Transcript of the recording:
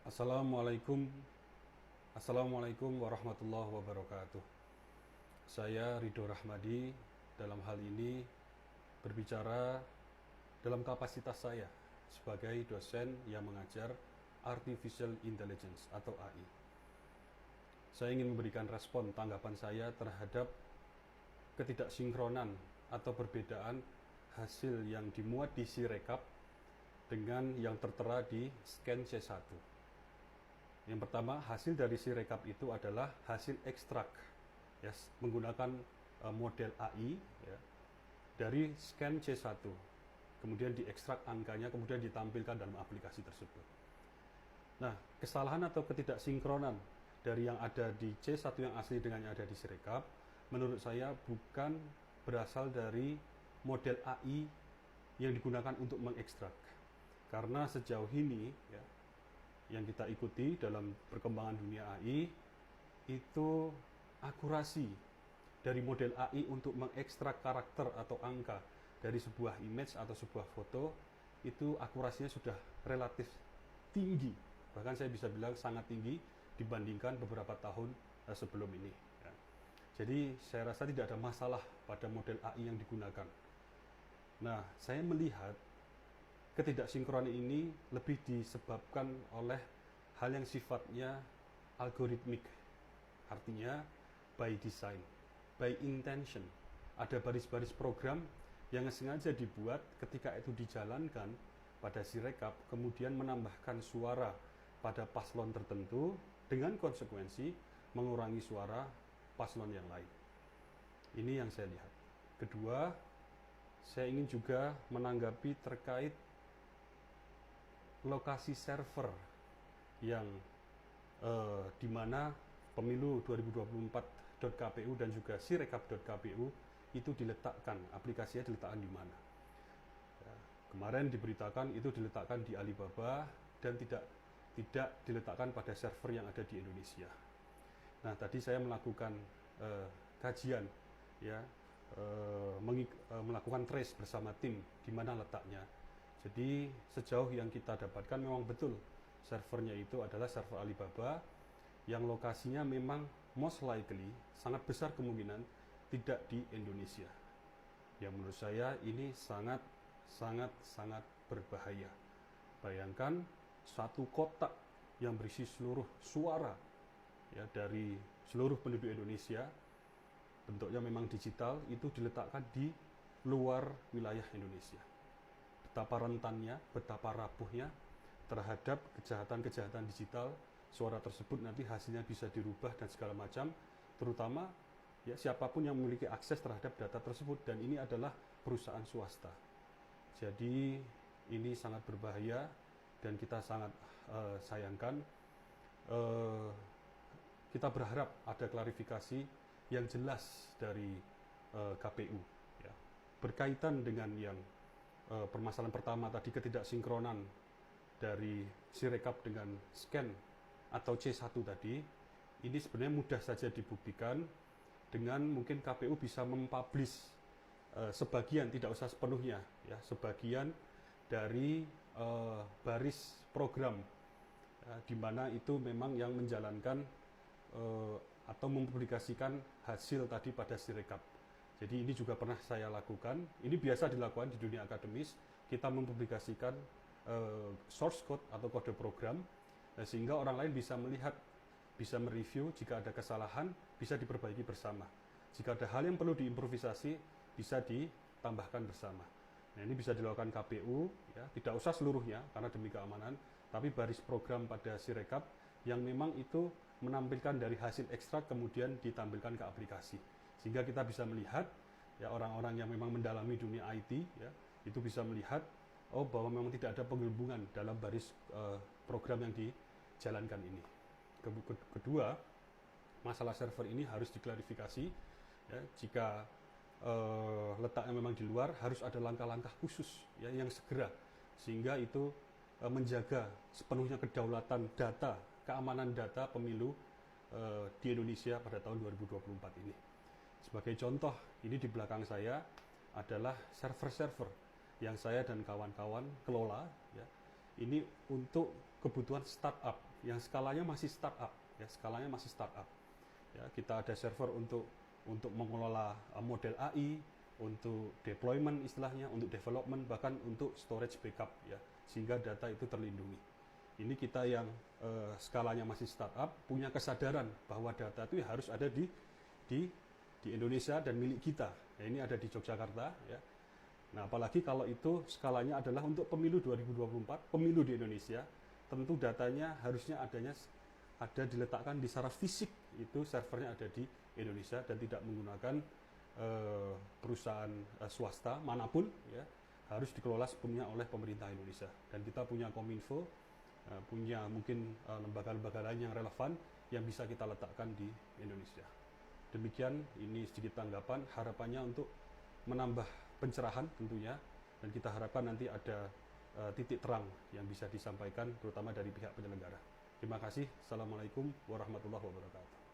Assalamualaikum Assalamualaikum warahmatullahi wabarakatuh. Saya Ridho Rahmadi dalam hal ini berbicara dalam kapasitas saya sebagai dosen yang mengajar Artificial Intelligence atau AI. Saya ingin memberikan respon tanggapan saya terhadap ketidaksinkronan atau perbedaan hasil yang dimuat di Sirekap dengan yang tertera di scan C1. Yang pertama, hasil dari Sirekap itu adalah hasil ekstrak ya, menggunakan model AI ya, dari scan C1. Kemudian diekstrak angkanya, kemudian ditampilkan dalam aplikasi tersebut. Nah, kesalahan atau ketidaksinkronan dari yang ada di C1 yang asli dengan yang ada di Sirekap, menurut saya bukan berasal dari model AI yang digunakan untuk mengekstrak. Karena sejauh ini ya, yang kita ikuti dalam perkembangan dunia AI itu akurasi dari model AI untuk mengekstrak karakter atau angka dari sebuah image atau sebuah foto itu akurasinya sudah relatif tinggi, bahkan saya bisa bilang sangat tinggi dibandingkan beberapa tahun sebelum ini ya. Jadi saya rasa tidak ada masalah pada model AI yang digunakan. Nah, saya melihat ketidaksinkronan ini lebih disebabkan oleh hal yang sifatnya algoritmik. Artinya by design, by intention. Ada baris-baris program yang sengaja dibuat ketika itu dijalankan pada Sirekap, kemudian menambahkan suara pada paslon tertentu dengan konsekuensi mengurangi suara paslon yang lain. Ini yang saya lihat. Kedua, saya ingin juga menanggapi terkait lokasi server yang di mana pemilu 2024.kpu dan juga sirekap.kpu itu diletakkan, aplikasinya diletakkan di mana. Ya, kemarin diberitakan itu diletakkan di Alibaba dan tidak diletakkan pada server yang ada di Indonesia. Nah, tadi saya melakukan kajian, ya, melakukan trace bersama tim di mana letaknya. Jadi sejauh yang kita dapatkan memang betul servernya itu adalah server Alibaba yang lokasinya memang most likely sangat besar kemungkinan tidak di Indonesia. Yang menurut saya ini sangat berbahaya. Bayangkan satu kotak yang berisi seluruh suara ya dari seluruh penduduk Indonesia, bentuknya memang digital, itu diletakkan di luar wilayah Indonesia. Betapa rentannya, betapa rapuhnya terhadap kejahatan-kejahatan digital, suara tersebut nanti hasilnya bisa dirubah dan segala macam, terutama ya siapapun yang memiliki akses terhadap data tersebut, dan ini adalah perusahaan swasta. Jadi ini sangat berbahaya dan kita sangat sayangkan. Kita berharap ada klarifikasi yang jelas dari KPU ya, berkaitan dengan yang permasalahan pertama tadi, ketidaksinkronan dari Sirekap dengan scan atau C1 tadi. Ini sebenarnya mudah saja dibuktikan dengan mungkin KPU bisa mempublish sebagian, tidak usah sepenuhnya ya, sebagian dari baris program di mana itu memang yang menjalankan atau mempublikasikan hasil tadi pada Sirekap. Jadi ini juga pernah saya lakukan. Ini biasa dilakukan di dunia akademis. Kita mempublikasikan source code atau kode program sehingga orang lain bisa melihat, bisa mereview. Jika ada kesalahan bisa diperbaiki bersama. Jika ada hal yang perlu diimprovisasi bisa ditambahkan bersama. Nah, ini bisa dilakukan KPU ya, tidak usah seluruhnya karena demi keamanan, tapi baris program pada Sirekap yang memang itu menampilkan dari hasil ekstrak kemudian ditampilkan ke aplikasi. Sehingga kita bisa melihat ya, orang-orang yang memang mendalami dunia IT ya, itu bisa melihat bahwa memang tidak ada penggelembungan dalam baris program yang dijalankan ini. Kedua, masalah server ini harus diklarifikasi ya, jika letaknya memang di luar harus ada langkah-langkah khusus ya, yang segera sehingga itu menjaga sepenuhnya kedaulatan data, keamanan data pemilu di Indonesia pada tahun 2024 ini. Sebagai contoh, ini di belakang saya adalah server-server yang saya dan kawan-kawan kelola ya. Ini untuk kebutuhan startup yang skalanya masih startup, ya skalanya masih startup. Ya, kita ada server untuk mengelola model AI, untuk deployment istilahnya, untuk development, bahkan untuk storage backup ya, sehingga data itu terlindungi. Ini kita yang skalanya masih startup, punya kesadaran bahwa data itu harus ada di Indonesia dan milik kita. Nah, ini ada di Yogyakarta ya. Nah, apalagi kalau itu skalanya adalah untuk pemilu 2024, pemilu di Indonesia, tentu datanya harusnya ada diletakkan di secara fisik, itu servernya ada di Indonesia dan tidak menggunakan perusahaan swasta manapun ya, harus dikelola sepenuhnya oleh pemerintah Indonesia. Dan kita punya Kominfo, punya mungkin lembaga-lembaga lain yang relevan yang bisa kita letakkan di Indonesia. Demikian, ini sedikit tanggapan, harapannya untuk menambah pencerahan tentunya, dan kita harapkan nanti ada titik terang yang bisa disampaikan terutama dari pihak penyelenggara. Terima kasih. Assalamualaikum warahmatullahi wabarakatuh.